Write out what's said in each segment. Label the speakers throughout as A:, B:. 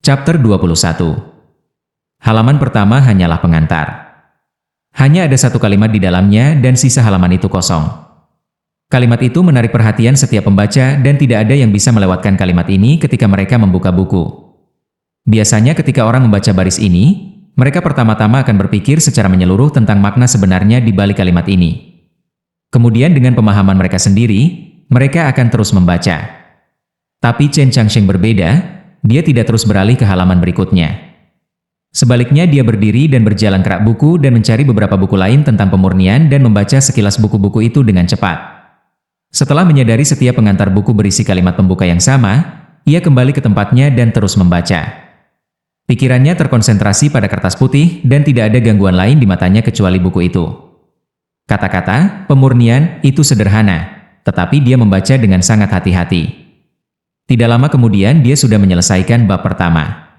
A: Chapter 21. Halaman pertama hanyalah pengantar. Hanya ada satu kalimat di dalamnya dan sisa halaman itu kosong. Kalimat itu menarik perhatian setiap pembaca dan tidak ada yang bisa melewatkan kalimat ini ketika mereka membuka buku. Biasanya ketika orang membaca baris ini, mereka pertama-tama akan berpikir secara menyeluruh tentang makna sebenarnya di balik kalimat ini. Kemudian dengan pemahaman mereka sendiri, mereka akan terus membaca. Tapi Chen Changsheng berbeda. Dia tidak terus beralih ke halaman berikutnya. Sebaliknya dia berdiri dan berjalan ke rak buku dan mencari beberapa buku lain tentang pemurnian dan membaca sekilas buku-buku itu dengan cepat. Setelah menyadari setiap pengantar buku berisi kalimat pembuka yang sama, ia kembali ke tempatnya dan terus membaca. Pikirannya terkonsentrasi pada kertas putih dan tidak ada gangguan lain di matanya kecuali buku itu. Kata-kata pemurnian itu sederhana, tetapi dia membaca dengan sangat hati-hati. Tidak lama kemudian dia sudah menyelesaikan bab pertama.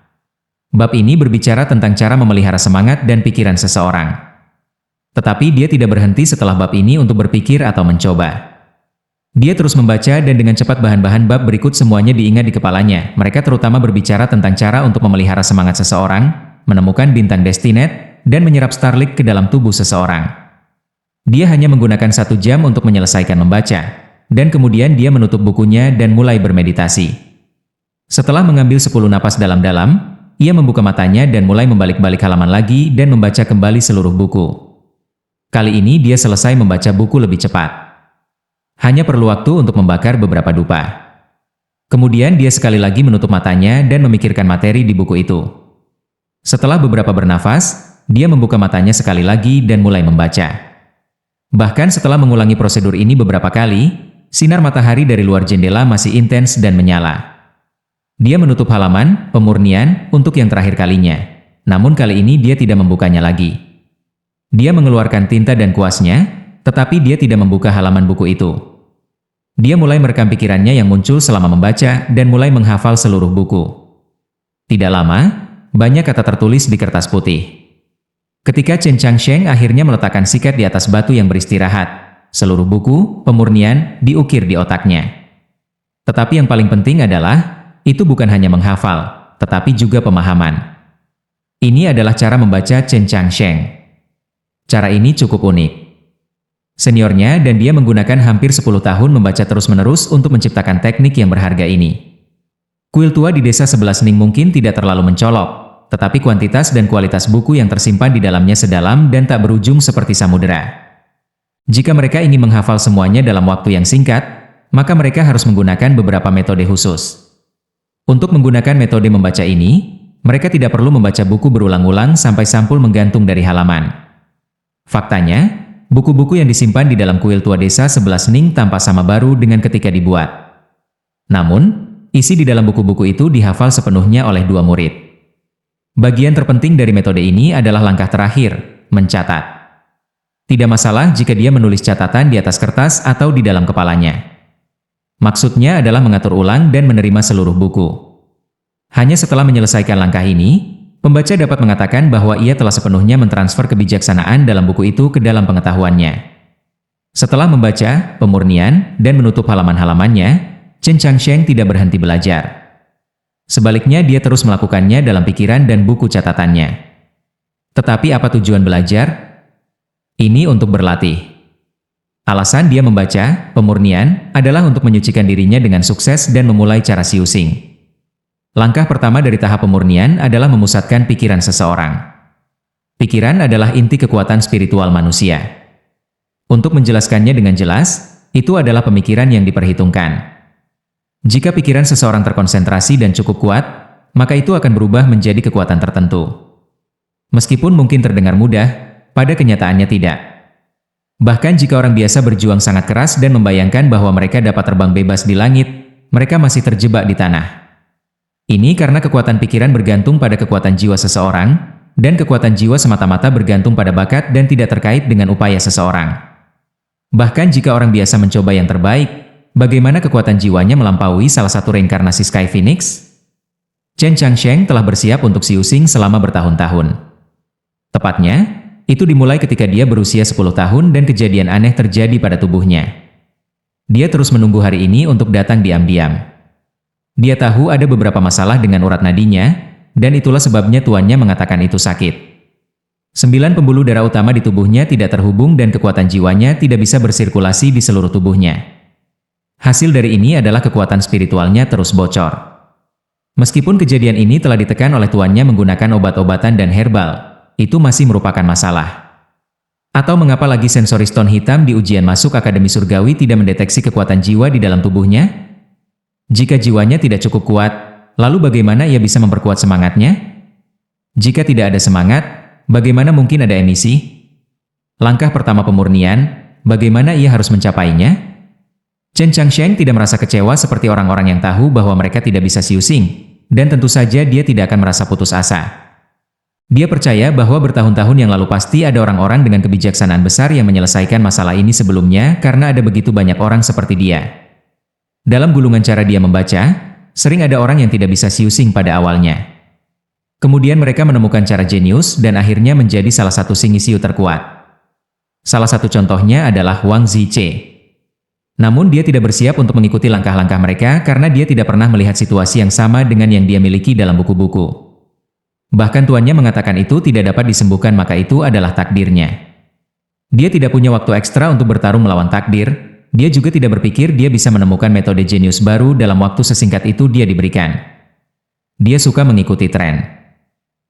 A: Bab ini berbicara tentang cara memelihara semangat dan pikiran seseorang. Tetapi dia tidak berhenti setelah bab ini untuk berpikir atau mencoba. Dia terus membaca dan dengan cepat bahan-bahan bab berikut semuanya diingat di kepalanya. Mereka terutama berbicara tentang cara untuk memelihara semangat seseorang, menemukan bintang destinet, dan menyerap starlik ke dalam tubuh seseorang. Dia hanya menggunakan 1 jam untuk menyelesaikan membaca. Dan kemudian dia menutup bukunya dan mulai bermeditasi. Setelah mengambil 10 napas dalam-dalam, ia membuka matanya dan mulai membalik-balik halaman lagi dan membaca kembali seluruh buku. Kali ini dia selesai membaca buku lebih cepat. Hanya perlu waktu untuk membakar beberapa dupa. Kemudian dia sekali lagi menutup matanya dan memikirkan materi di buku itu. Setelah beberapa bernafas, dia membuka matanya sekali lagi dan mulai membaca. Bahkan setelah mengulangi prosedur ini beberapa kali, sinar matahari dari luar jendela masih intens dan menyala. Dia menutup halaman pemurnian untuk yang terakhir kalinya. Namun kali ini dia tidak membukanya lagi. Dia mengeluarkan tinta dan kuasnya, tetapi dia tidak membuka halaman buku itu. Dia mulai merekam pikirannya yang muncul selama membaca dan mulai menghafal seluruh buku. Tidak lama, banyak kata tertulis di kertas putih. Ketika Chen Changsheng akhirnya meletakkan sikat di atas batu yang beristirahat, seluruh buku pemurnian diukir di otaknya. Tetapi yang paling penting adalah, itu bukan hanya menghafal, tetapi juga pemahaman. Ini adalah cara membaca Chen Changsheng. Cara ini cukup unik. Seniornya dan dia menggunakan hampir 10 tahun membaca terus-menerus untuk menciptakan teknik yang berharga ini. Kuil tua di desa sebelah Ning mungkin tidak terlalu mencolok, tetapi kuantitas dan kualitas buku yang tersimpan di dalamnya sedalam dan tak berujung seperti samudera. Jika mereka ingin menghafal semuanya dalam waktu yang singkat, maka mereka harus menggunakan beberapa metode khusus. Untuk menggunakan metode membaca ini, mereka tidak perlu membaca buku berulang-ulang sampai sampul menggantung dari halaman. Faktanya, buku-buku yang disimpan di dalam kuil tua desa sebelah Ning tampak sama baru dengan ketika dibuat. Namun, isi di dalam buku-buku itu dihafal sepenuhnya oleh 2 murid. Bagian terpenting dari metode ini adalah langkah terakhir, mencatat. Tidak masalah jika dia menulis catatan di atas kertas atau di dalam kepalanya. Maksudnya adalah mengatur ulang dan menerima seluruh buku. Hanya setelah menyelesaikan langkah ini, pembaca dapat mengatakan bahwa ia telah sepenuhnya mentransfer kebijaksanaan dalam buku itu ke dalam pengetahuannya. Setelah membaca pemurnian dan menutup halaman-halamannya, Chen Changsheng tidak berhenti belajar. Sebaliknya dia terus melakukannya dalam pikiran dan buku catatannya. Tetapi apa tujuan belajar? Ini untuk berlatih. Alasan dia membaca pemurnian adalah untuk menyucikan dirinya dengan sukses dan memulai cara siusing. Langkah pertama dari tahap pemurnian adalah memusatkan pikiran seseorang. Pikiran adalah inti kekuatan spiritual manusia. Untuk menjelaskannya dengan jelas, itu adalah pemikiran yang diperhitungkan. Jika pikiran seseorang terkonsentrasi dan cukup kuat, maka itu akan berubah menjadi kekuatan tertentu. Meskipun mungkin terdengar mudah, pada kenyataannya tidak. Bahkan jika orang biasa berjuang sangat keras dan membayangkan bahwa mereka dapat terbang bebas di langit, mereka masih terjebak di tanah. Ini karena kekuatan pikiran bergantung pada kekuatan jiwa seseorang, dan kekuatan jiwa semata-mata bergantung pada bakat dan tidak terkait dengan upaya seseorang. Bahkan jika orang biasa mencoba yang terbaik, bagaimana kekuatan jiwanya melampaui salah satu reinkarnasi Sky Phoenix? Chen Changsheng telah bersiap untuk siusing selama bertahun-tahun. Tepatnya, itu dimulai ketika dia berusia 10 tahun dan kejadian aneh terjadi pada tubuhnya. Dia terus menunggu hari ini untuk datang diam-diam. Dia tahu ada beberapa masalah dengan urat nadinya, dan itulah sebabnya tuannya mengatakan itu sakit. 9 pembuluh darah utama di tubuhnya tidak terhubung dan kekuatan jiwanya tidak bisa bersirkulasi di seluruh tubuhnya. Hasil dari ini adalah kekuatan spiritualnya terus bocor. Meskipun kejadian ini telah ditekan oleh tuannya menggunakan obat-obatan dan herbal, itu masih merupakan masalah. Atau mengapa lagi sensori stone hitam di ujian masuk Akademi Surgawi tidak mendeteksi kekuatan jiwa di dalam tubuhnya? Jika jiwanya tidak cukup kuat, lalu bagaimana ia bisa memperkuat semangatnya? Jika tidak ada semangat, bagaimana mungkin ada emisi? Langkah pertama pemurnian, bagaimana ia harus mencapainya? Chen Changsheng tidak merasa kecewa seperti orang-orang yang tahu bahwa mereka tidak bisa Xiu Xing, dan tentu saja dia tidak akan merasa putus asa. Dia percaya bahwa bertahun-tahun yang lalu pasti ada orang-orang dengan kebijaksanaan besar yang menyelesaikan masalah ini sebelumnya karena ada begitu banyak orang seperti dia. Dalam gulungan cara dia membaca, sering ada orang yang tidak bisa Xiu Xing pada awalnya. Kemudian mereka menemukan cara jenius dan akhirnya menjadi salah satu Xingyi terkuat. Salah satu contohnya adalah Wang Ziche. Namun dia tidak bersiap untuk mengikuti langkah-langkah mereka karena dia tidak pernah melihat situasi yang sama dengan yang dia miliki dalam buku-buku. Bahkan tuannya mengatakan itu tidak dapat disembuhkan, maka itu adalah takdirnya. Dia tidak punya waktu ekstra untuk bertarung melawan takdir, dia juga tidak berpikir dia bisa menemukan metode jenius baru dalam waktu sesingkat itu dia diberikan. Dia suka mengikuti tren.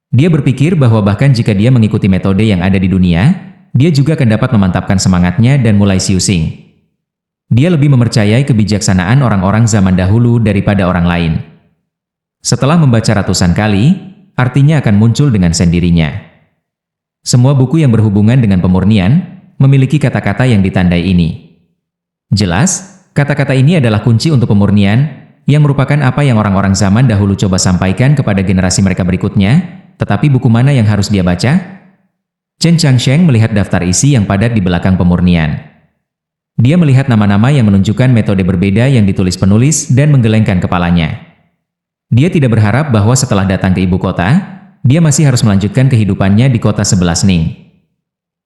A: Dia berpikir bahwa bahkan jika dia mengikuti metode yang ada di dunia, dia juga akan dapat memantapkan semangatnya dan mulai Xiu Xing. Dia lebih mempercayai kebijaksanaan orang-orang zaman dahulu daripada orang lain. Setelah membaca ratusan kali, artinya akan muncul dengan sendirinya. Semua buku yang berhubungan dengan pemurnian memiliki kata-kata yang ditandai ini. Jelas, kata-kata ini adalah kunci untuk pemurnian, yang merupakan apa yang orang-orang zaman dahulu coba sampaikan kepada generasi mereka berikutnya, tetapi buku mana yang harus dia baca? Chen Changsheng melihat daftar isi yang padat di belakang pemurnian. Dia melihat nama-nama yang menunjukkan metode berbeda yang ditulis penulis dan menggelengkan kepalanya. Dia tidak berharap bahwa setelah datang ke ibu kota, dia masih harus melanjutkan kehidupannya di kota sebelah Ning.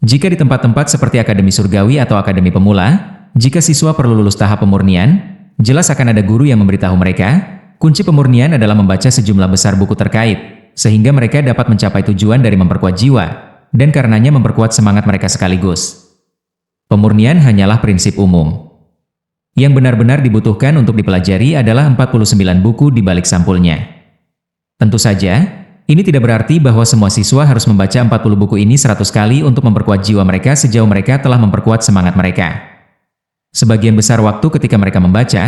A: Jika di tempat-tempat seperti Akademi Surgawi atau Akademi Pemula, jika siswa perlu lulus tahap pemurnian, jelas akan ada guru yang memberitahu mereka, kunci pemurnian adalah membaca sejumlah besar buku terkait, sehingga mereka dapat mencapai tujuan dari memperkuat jiwa, dan karenanya memperkuat semangat mereka sekaligus. Pemurnian hanyalah prinsip umum. Yang benar-benar dibutuhkan untuk dipelajari adalah 49 buku di balik sampulnya. Tentu saja, ini tidak berarti bahwa semua siswa harus membaca 40 buku ini 100 kali untuk memperkuat jiwa mereka sejauh mereka telah memperkuat semangat mereka. Sebagian besar waktu ketika mereka membaca,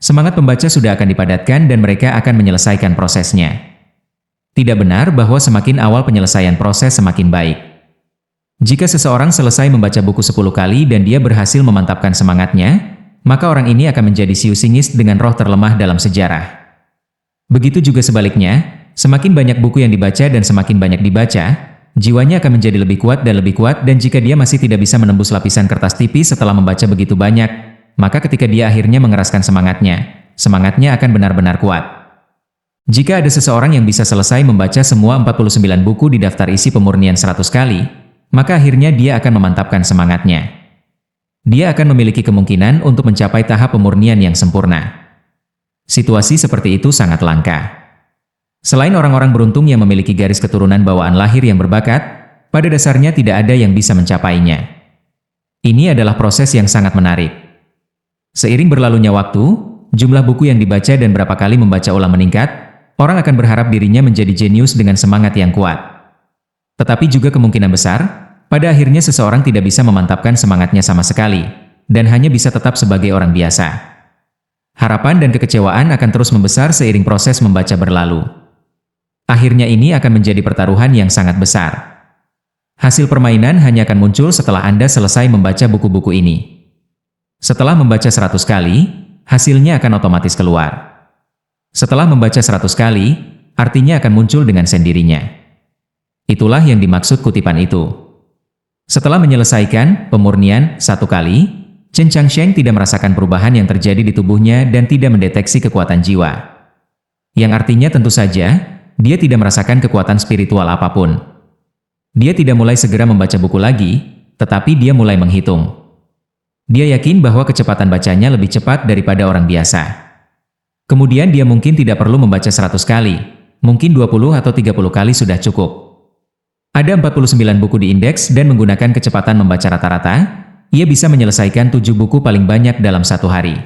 A: semangat pembaca sudah akan dipadatkan dan mereka akan menyelesaikan prosesnya. Tidak benar bahwa semakin awal penyelesaian proses semakin baik. Jika seseorang selesai membaca buku 10 kali dan dia berhasil memantapkan semangatnya, maka orang ini akan menjadi Xiu Xingist dengan roh terlemah dalam sejarah. Begitu juga sebaliknya, semakin banyak buku yang dibaca dan semakin banyak dibaca, jiwanya akan menjadi lebih kuat dan jika dia masih tidak bisa menembus lapisan kertas tipis setelah membaca begitu banyak, maka ketika dia akhirnya mengeraskan semangatnya akan benar-benar kuat. Jika ada seseorang yang bisa selesai membaca semua 49 buku di daftar isi pemurnian 100 kali, maka akhirnya dia akan memantapkan semangatnya. Dia akan memiliki kemungkinan untuk mencapai tahap pemurnian yang sempurna. Situasi seperti itu sangat langka. Selain orang-orang beruntung yang memiliki garis keturunan bawaan lahir yang berbakat, pada dasarnya tidak ada yang bisa mencapainya. Ini adalah proses yang sangat menarik. Seiring berlalunya waktu, jumlah buku yang dibaca dan berapa kali membaca ulang meningkat, orang akan berharap dirinya menjadi jenius dengan semangat yang kuat. Tetapi juga kemungkinan besar, pada akhirnya seseorang tidak bisa memantapkan semangatnya sama sekali, dan hanya bisa tetap sebagai orang biasa. Harapan dan kekecewaan akan terus membesar seiring proses membaca berlalu. Akhirnya ini akan menjadi pertaruhan yang sangat besar. Hasil permainan hanya akan muncul setelah Anda selesai membaca buku-buku ini. Setelah membaca 100 kali, hasilnya akan otomatis keluar. Setelah membaca 100 kali, artinya akan muncul dengan sendirinya. Itulah yang dimaksud kutipan itu. Setelah menyelesaikan pemurnian 1 kali, Chen Changsheng tidak merasakan perubahan yang terjadi di tubuhnya dan tidak mendeteksi kekuatan jiwa. Yang artinya tentu saja, dia tidak merasakan kekuatan spiritual apapun. Dia tidak mulai segera membaca buku lagi, tetapi dia mulai menghitung. Dia yakin bahwa kecepatan bacanya lebih cepat daripada orang biasa. Kemudian dia mungkin tidak perlu membaca 100 kali, mungkin 20 atau 30 kali sudah cukup. Ada 49 buku di indeks dan menggunakan kecepatan membaca rata-rata, ia bisa menyelesaikan 7 buku paling banyak dalam satu hari.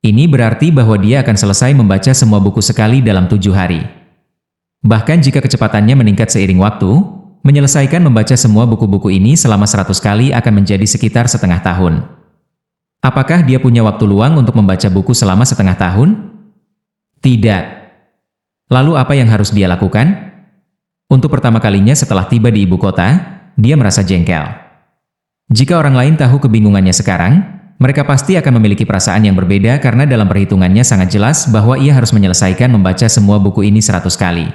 A: Ini berarti bahwa dia akan selesai membaca semua buku sekali dalam 7 hari. Bahkan jika kecepatannya meningkat seiring waktu, menyelesaikan membaca semua buku-buku ini selama 100 kali akan menjadi sekitar setengah tahun. Apakah dia punya waktu luang untuk membaca buku selama setengah tahun? Tidak. Lalu apa yang harus dia lakukan? Untuk pertama kalinya setelah tiba di ibu kota, dia merasa jengkel. Jika orang lain tahu kebingungannya sekarang, mereka pasti akan memiliki perasaan yang berbeda karena dalam perhitungannya sangat jelas bahwa ia harus menyelesaikan membaca semua buku ini 100 kali.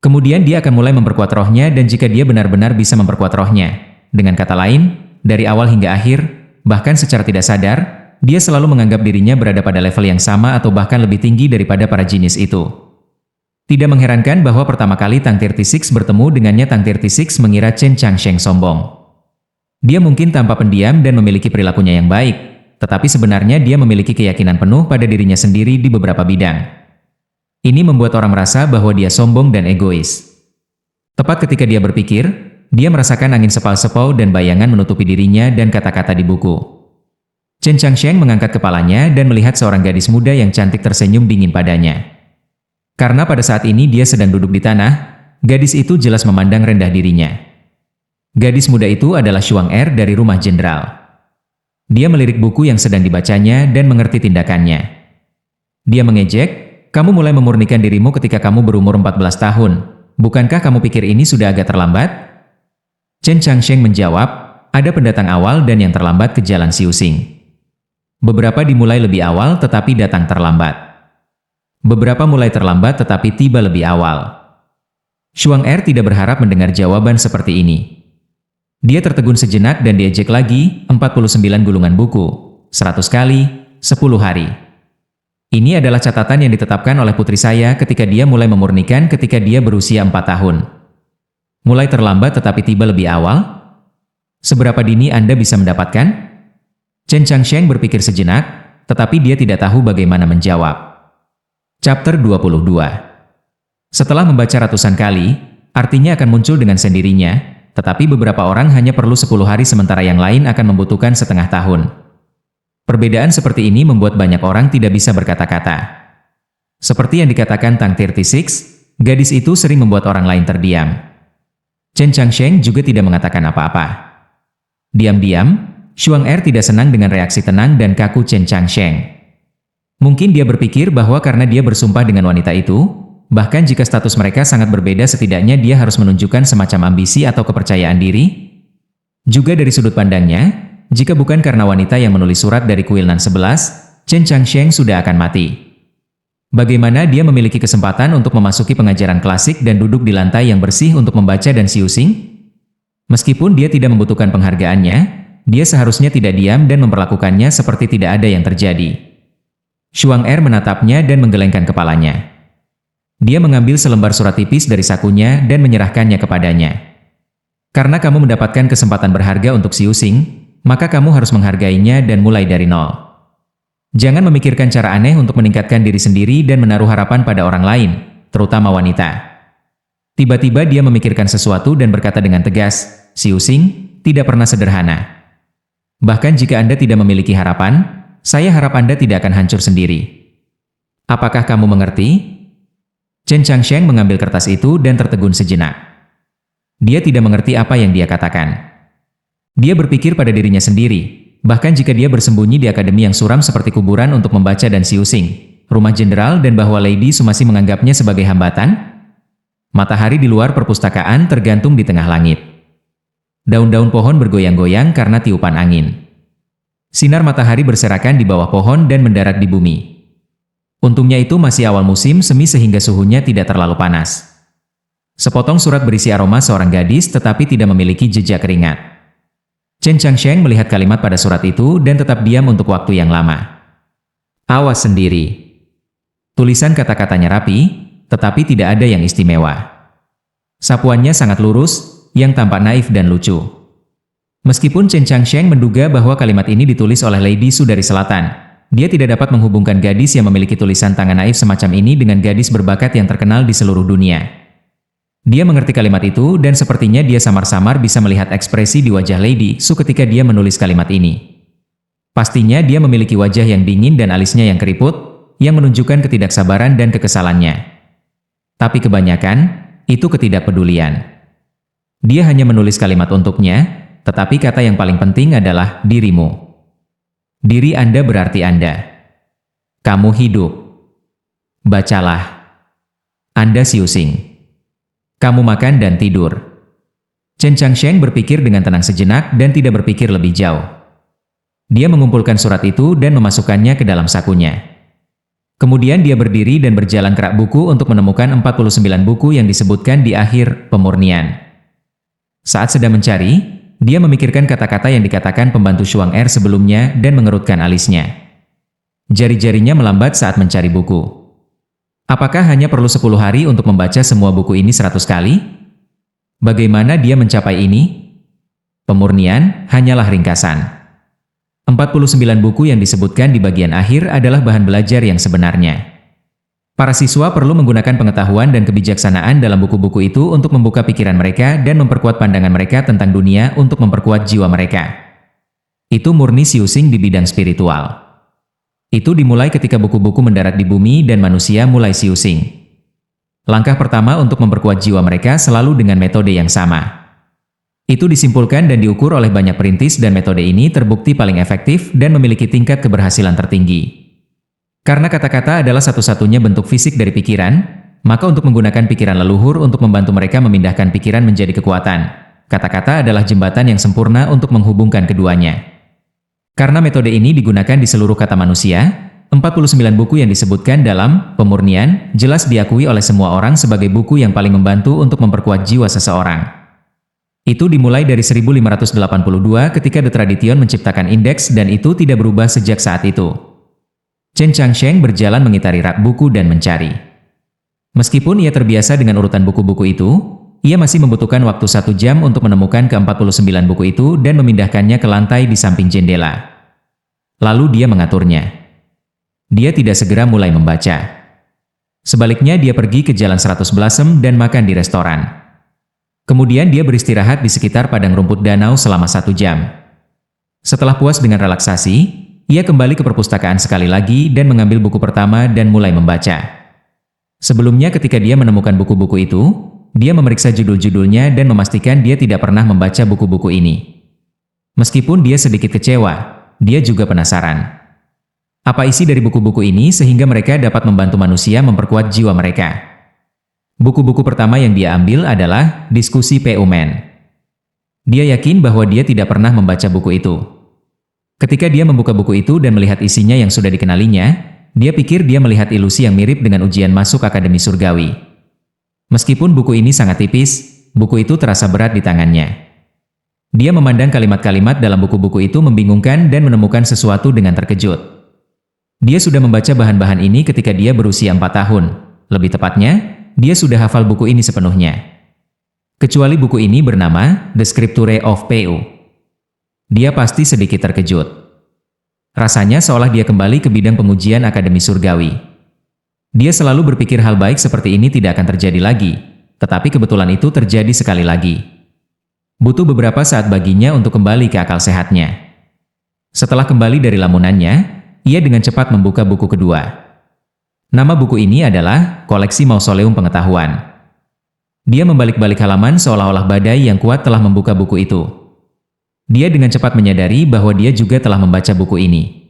A: Kemudian dia akan mulai memperkuat rohnya dan jika dia benar-benar bisa memperkuat rohnya. Dengan kata lain, dari awal hingga akhir, bahkan secara tidak sadar, dia selalu menganggap dirinya berada pada level yang sama atau bahkan lebih tinggi daripada para jenius itu. Tidak mengherankan bahwa pertama kali Tang 36 bertemu dengannya Tang 36 mengira Chen Changsheng sombong. Dia mungkin tampak pendiam dan memiliki perilakunya yang baik, tetapi sebenarnya dia memiliki keyakinan penuh pada dirinya sendiri di beberapa bidang. Ini membuat orang merasa bahwa dia sombong dan egois. Tepat ketika dia berpikir, dia merasakan angin sepal-sepau dan bayangan menutupi dirinya dan kata-kata di buku. Chen Changsheng mengangkat kepalanya dan melihat seorang gadis muda yang cantik tersenyum dingin padanya. Karena pada saat ini dia sedang duduk di tanah, gadis itu jelas memandang rendah dirinya. Gadis muda itu adalah Shuang Er dari rumah jenderal. Dia melirik buku yang sedang dibacanya dan mengerti tindakannya. Dia mengejek, "Kamu mulai memurnikan dirimu ketika kamu berumur 14 tahun. Bukankah kamu pikir ini sudah agak terlambat?" Chen Changsheng menjawab, "Ada pendatang awal dan yang terlambat ke jalan Siusing. Beberapa dimulai lebih awal tetapi datang terlambat. Beberapa mulai terlambat tetapi tiba lebih awal." Shuang Er tidak berharap mendengar jawaban seperti ini. Dia tertegun sejenak dan diejek lagi, 49 gulungan buku, 100 kali, 10 hari. Ini adalah catatan yang ditetapkan oleh putri saya ketika dia mulai memurnikan ketika dia berusia 4 tahun. Mulai terlambat tetapi tiba lebih awal? Seberapa dini Anda bisa mendapatkan? Chen Changsheng berpikir sejenak, tetapi dia tidak tahu bagaimana menjawab. Chapter 22. Setelah membaca ratusan kali, artinya akan muncul dengan sendirinya, tetapi beberapa orang hanya perlu 10 hari sementara yang lain akan membutuhkan setengah tahun. Perbedaan seperti ini membuat banyak orang tidak bisa berkata-kata. Seperti yang dikatakan Tang 36, gadis itu sering membuat orang lain terdiam. Chen Changsheng juga tidak mengatakan apa-apa. Diam-diam, Shuang Er tidak senang dengan reaksi tenang dan kaku Chen Changsheng. Mungkin dia berpikir bahwa karena dia bersumpah dengan wanita itu, bahkan jika status mereka sangat berbeda setidaknya dia harus menunjukkan semacam ambisi atau kepercayaan diri. Juga dari sudut pandangnya, jika bukan karena wanita yang menulis surat dari kuil Nan 11, Chen Changsheng sudah akan mati. Bagaimana dia memiliki kesempatan untuk memasuki pengajaran klasik dan duduk di lantai yang bersih untuk membaca dan siusing? Meskipun dia tidak membutuhkan penghargaannya, dia seharusnya tidak diam dan memperlakukannya seperti tidak ada yang terjadi. Shuang Er menatapnya dan menggelengkan kepalanya. Dia mengambil selembar surat tipis dari sakunya dan menyerahkannya kepadanya. Karena kamu mendapatkan kesempatan berharga untuk siusing, maka kamu harus menghargainya dan mulai dari nol. Jangan memikirkan cara aneh untuk meningkatkan diri sendiri dan menaruh harapan pada orang lain, terutama wanita. Tiba-tiba dia memikirkan sesuatu dan berkata dengan tegas, "Siusing tidak pernah sederhana. Bahkan jika Anda tidak memiliki harapan, saya harap Anda tidak akan hancur sendiri. Apakah kamu mengerti?" Chen Changsheng mengambil kertas itu dan tertegun sejenak. Dia tidak mengerti apa yang dia katakan. Dia berpikir pada dirinya sendiri, bahkan jika dia bersembunyi di akademi yang suram seperti kuburan untuk membaca dan siusing, rumah jenderal dan bahwa Lady Su masih menganggapnya sebagai hambatan? Matahari di luar perpustakaan tergantung di tengah langit. Daun-daun pohon bergoyang-goyang karena tiupan angin. Sinar matahari berserakan di bawah pohon dan mendarat di bumi. Untungnya itu masih awal musim semi sehingga suhunya tidak terlalu panas. Sepotong surat berisi aroma seorang gadis tetapi tidak memiliki jejak keringat. Chen Changsheng melihat kalimat pada surat itu dan tetap diam untuk waktu yang lama. "Awas sendiri." Tulisan kata-katanya rapi, tetapi tidak ada yang istimewa. Sapuannya sangat lurus, yang tampak naif dan lucu. Meskipun Chen Changsheng menduga bahwa kalimat ini ditulis oleh Lady Su dari selatan, dia tidak dapat menghubungkan gadis yang memiliki tulisan tangan naif semacam ini dengan gadis berbakat yang terkenal di seluruh dunia. Dia mengerti kalimat itu dan sepertinya dia samar-samar bisa melihat ekspresi di wajah Lady Su ketika dia menulis kalimat ini. Pastinya dia memiliki wajah yang dingin dan alisnya yang keriput, yang menunjukkan ketidaksabaran dan kekesalannya. Tapi kebanyakan, itu ketidakpedulian. Dia hanya menulis kalimat untuknya, tetapi kata yang paling penting adalah dirimu. Diri Anda berarti Anda. Kamu hidup. Bacalah. Anda Siu-Sing. Kamu makan dan tidur. Chen Changsheng berpikir dengan tenang sejenak dan tidak berpikir lebih jauh. Dia mengumpulkan surat itu dan memasukkannya ke dalam sakunya. Kemudian dia berdiri dan berjalan ke rak buku untuk menemukan 49 buku yang disebutkan di akhir pemurnian. Saat sedang mencari, dia memikirkan kata-kata yang dikatakan pembantu Shuang Er sebelumnya dan mengerutkan alisnya. Jari-jarinya melambat saat mencari buku. Apakah hanya perlu 10 hari untuk membaca semua buku ini 100 kali? Bagaimana dia mencapai ini? Pemurnian hanyalah ringkasan. 49 buku yang disebutkan di bagian akhir adalah bahan belajar yang sebenarnya. Para siswa perlu menggunakan pengetahuan dan kebijaksanaan dalam buku-buku itu untuk membuka pikiran mereka dan memperkuat pandangan mereka tentang dunia untuk memperkuat jiwa mereka. Itu murni Siu-Sing di bidang spiritual. Itu dimulai ketika buku-buku mendarat di bumi dan manusia mulai Siu-Sing. Langkah pertama untuk memperkuat jiwa mereka selalu dengan metode yang sama. Itu disimpulkan dan diukur oleh banyak perintis dan metode ini terbukti paling efektif dan memiliki tingkat keberhasilan tertinggi. Karena kata-kata adalah satu-satunya bentuk fisik dari pikiran, maka untuk menggunakan pikiran leluhur untuk membantu mereka memindahkan pikiran menjadi kekuatan. Kata-kata adalah jembatan yang sempurna untuk menghubungkan keduanya. Karena metode ini digunakan di seluruh kata manusia, 49 buku yang disebutkan dalam pemurnian jelas diakui oleh semua orang sebagai buku yang paling membantu untuk memperkuat jiwa seseorang. Itu dimulai dari 1582 ketika The Tradition menciptakan indeks dan itu tidak berubah sejak saat itu. Chen Changsheng berjalan mengitari rak buku dan mencari. Meskipun ia terbiasa dengan urutan buku-buku itu, ia masih membutuhkan waktu 1 jam untuk menemukan ke-49 buku itu dan memindahkannya ke lantai di samping jendela. Lalu dia mengaturnya. Dia tidak segera mulai membaca. Sebaliknya dia pergi ke Jalan 100 Blossom dan makan di restoran. Kemudian dia beristirahat di sekitar padang rumput danau selama 1 jam. Setelah puas dengan relaksasi, ia kembali ke perpustakaan sekali lagi dan mengambil buku pertama dan mulai membaca. Sebelumnya ketika dia menemukan buku-buku itu, dia memeriksa judul-judulnya dan memastikan dia tidak pernah membaca buku-buku ini. Meskipun dia sedikit kecewa, dia juga penasaran. Apa isi dari buku-buku ini sehingga mereka dapat membantu manusia memperkuat jiwa mereka? Buku-buku pertama yang dia ambil adalah Diskusi Pu Men. Dia yakin bahwa dia tidak pernah membaca buku itu. Ketika dia membuka buku itu dan melihat isinya yang sudah dikenalinya, dia pikir dia melihat ilusi yang mirip dengan ujian masuk Akademi Surgawi. Meskipun buku ini sangat tipis, buku itu terasa berat di tangannya. Dia memandang kalimat-kalimat dalam buku-buku itu membingungkan dan menemukan sesuatu dengan terkejut. Dia sudah membaca bahan-bahan ini ketika dia berusia 4 tahun. Lebih tepatnya, dia sudah hafal buku ini sepenuhnya. Kecuali buku ini bernama The Scripture of Pu. Dia pasti sedikit terkejut. Rasanya seolah dia kembali ke bidang pengujian Akademi Surgawi. Dia selalu berpikir hal baik seperti ini tidak akan terjadi lagi, tetapi kebetulan itu terjadi sekali lagi. Butuh beberapa saat baginya untuk kembali ke akal sehatnya. Setelah kembali dari lamunannya, ia dengan cepat membuka buku kedua. Nama buku ini adalah Koleksi Mausoleum Pengetahuan. Dia membalik-balik halaman seolah-olah badai yang kuat telah membuka buku itu. Dia dengan cepat menyadari bahwa dia juga telah membaca buku ini.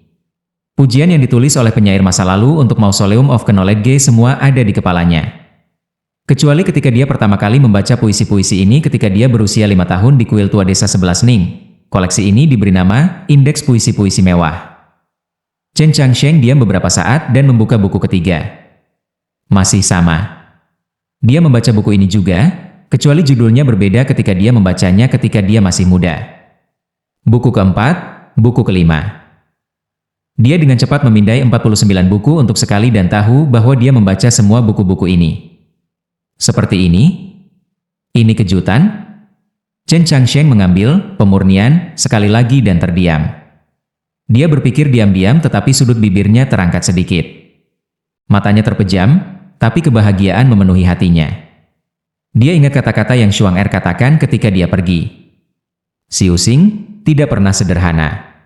A: Pujian yang ditulis oleh penyair masa lalu untuk Mausoleum of Knowledge semua ada di kepalanya. Kecuali ketika dia pertama kali membaca puisi-puisi ini ketika dia berusia 5 tahun di kuil tua desa 11 Ning. Koleksi ini diberi nama Indeks Puisi-Puisi Mewah. Chen Changsheng diam beberapa saat dan membuka buku ketiga. Masih sama. Dia membaca buku ini juga, kecuali judulnya berbeda ketika dia membacanya ketika dia masih muda. Buku keempat, buku kelima. Dia dengan cepat memindai 49 buku untuk sekali dan tahu bahwa dia membaca semua buku-buku ini. Seperti ini? Ini kejutan? Chen Changsheng mengambil pemurnian sekali lagi dan terdiam. Dia berpikir diam-diam tetapi sudut bibirnya terangkat sedikit. Matanya terpejam, tapi kebahagiaan memenuhi hatinya. Dia ingat kata-kata yang Xuang Er katakan ketika dia pergi. Xiu Xing tidak pernah sederhana.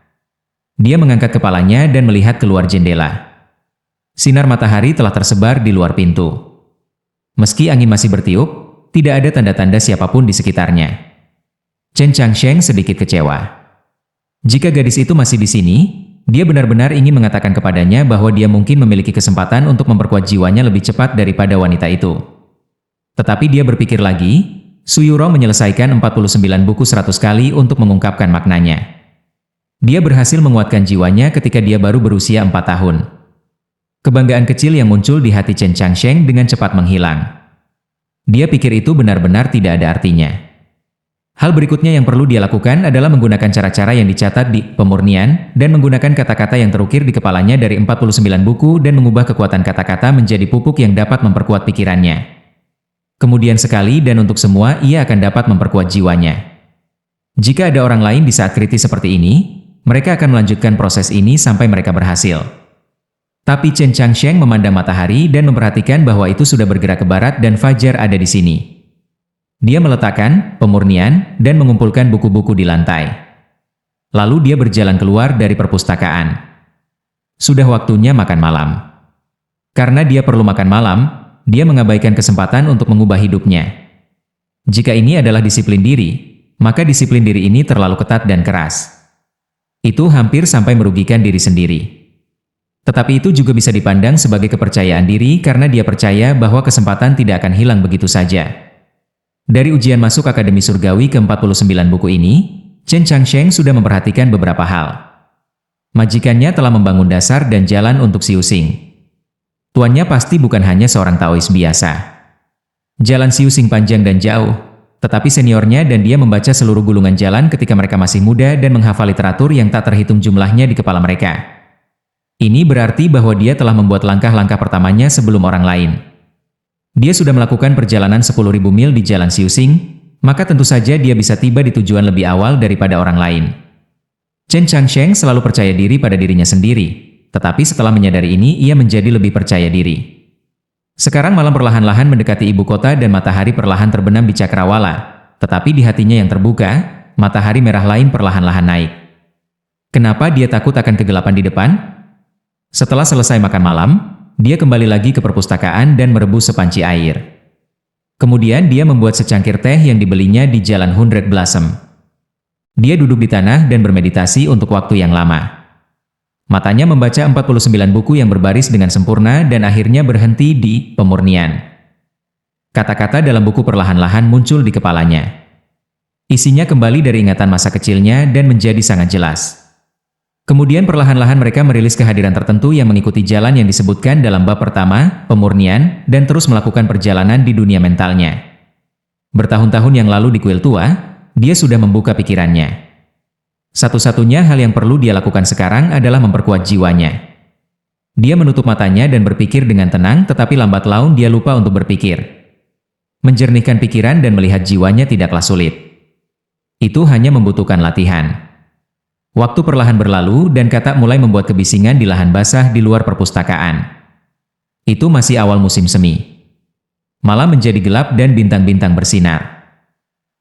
A: Dia mengangkat kepalanya dan melihat keluar jendela. Sinar matahari telah tersebar di luar pintu. Meski angin masih bertiup, tidak ada tanda-tanda siapapun di sekitarnya. Chen Changsheng sedikit kecewa. Jika gadis itu masih di sini, dia benar-benar ingin mengatakan kepadanya bahwa dia mungkin memiliki kesempatan untuk memperkuat jiwanya lebih cepat daripada wanita itu. Tetapi dia berpikir lagi, Su Yurong menyelesaikan 49 buku 100 kali untuk mengungkapkan maknanya. Dia berhasil menguatkan jiwanya ketika dia baru berusia 4 tahun. Kebanggaan kecil yang muncul di hati Chen Changsheng dengan cepat menghilang. Dia pikir itu benar-benar tidak ada artinya. Hal berikutnya yang perlu dia lakukan adalah menggunakan cara-cara yang dicatat di pemurnian dan menggunakan kata-kata yang terukir di kepalanya dari 49 buku dan mengubah kekuatan kata-kata menjadi pupuk yang dapat memperkuat pikirannya. Kemudian sekali dan untuk semua ia akan dapat memperkuat jiwanya. Jika ada orang lain di saat kritis seperti ini, mereka akan melanjutkan proses ini sampai mereka berhasil. Tapi Chen Changsheng memandang matahari dan memperhatikan bahwa itu sudah bergerak ke barat dan fajar ada di sini. Dia meletakkan pemurnian dan mengumpulkan buku-buku di lantai. Lalu dia berjalan keluar dari perpustakaan. Sudah waktunya makan malam. Karena dia perlu makan malam, dia mengabaikan kesempatan untuk mengubah hidupnya. Jika ini adalah disiplin diri, maka disiplin diri ini terlalu ketat dan keras. Itu hampir sampai merugikan diri sendiri. Tetapi itu juga bisa dipandang sebagai kepercayaan diri karena dia percaya bahwa kesempatan tidak akan hilang begitu saja. Dari ujian masuk Akademi Surgawi ke-49 buku ini, Chen Changsheng sudah memperhatikan beberapa hal. Majikannya telah membangun dasar dan jalan untuk Xiu Xing. Tuannya pasti bukan hanya seorang Taois biasa. Jalan Xiu Xing panjang dan jauh, tetapi seniornya dan dia membaca seluruh gulungan jalan ketika mereka masih muda dan menghafal literatur yang tak terhitung jumlahnya di kepala mereka. Ini berarti bahwa dia telah membuat langkah-langkah pertamanya sebelum orang lain. Dia sudah melakukan perjalanan 10.000 mil di jalan Xiu Xing, maka tentu saja dia bisa tiba di tujuan lebih awal daripada orang lain. Chen Changsheng selalu percaya diri pada dirinya sendiri, tetapi setelah menyadari ini ia menjadi lebih percaya diri. Sekarang malam perlahan-lahan mendekati ibu kota dan matahari perlahan terbenam di cakrawala, tetapi di hatinya yang terbuka, matahari merah lain perlahan-lahan naik. Kenapa dia takut akan kegelapan di depan? Setelah selesai makan malam, dia kembali lagi ke perpustakaan dan merebus sepanci air. Kemudian dia membuat secangkir teh yang dibelinya di Jalan Hundred Blossom. Dia duduk di tanah dan bermeditasi untuk waktu yang lama. Matanya membaca 49 buku yang berbaris dengan sempurna dan akhirnya berhenti di pemurnian. Kata-kata dalam buku perlahan-lahan muncul di kepalanya. Isinya kembali dari ingatan masa kecilnya dan menjadi sangat jelas. Kemudian perlahan-lahan mereka merilis kehadiran tertentu yang mengikuti jalan yang disebutkan dalam bab pertama, pemurnian, dan terus melakukan perjalanan di dunia mentalnya. Bertahun-tahun yang lalu di kuil tua, dia sudah membuka pikirannya. Satu-satunya hal yang perlu dia lakukan sekarang adalah memperkuat jiwanya. Dia menutup matanya dan berpikir dengan tenang, tetapi lambat laun dia lupa untuk berpikir. Menjernihkan pikiran dan melihat jiwanya tidaklah sulit. Itu hanya membutuhkan latihan. Waktu perlahan berlalu dan Katak mulai membuat kebisingan di lahan basah di luar perpustakaan. Itu masih awal musim semi. Malam menjadi gelap dan bintang-bintang bersinar.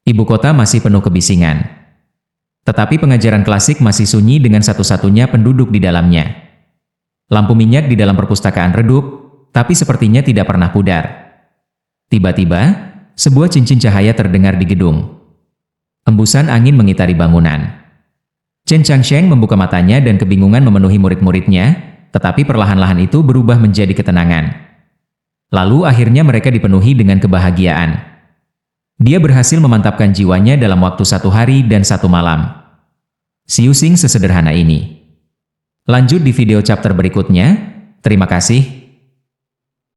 A: Ibu kota masih penuh kebisingan. Tetapi pengajaran klasik masih sunyi dengan satu-satunya penduduk di dalamnya. Lampu minyak di dalam perpustakaan redup, tapi sepertinya tidak pernah pudar. Tiba-tiba, sebuah cincin cahaya terdengar di gedung. Embusan angin mengitari bangunan. Chen Changsheng membuka matanya dan kebingungan memenuhi murid-muridnya, tetapi perlahan-lahan itu berubah menjadi ketenangan. Lalu akhirnya mereka dipenuhi dengan kebahagiaan. Dia berhasil memantapkan jiwanya dalam waktu 1 hari dan 1 malam. Xiu Xing sesederhana ini. Lanjut di video chapter berikutnya. Terima kasih.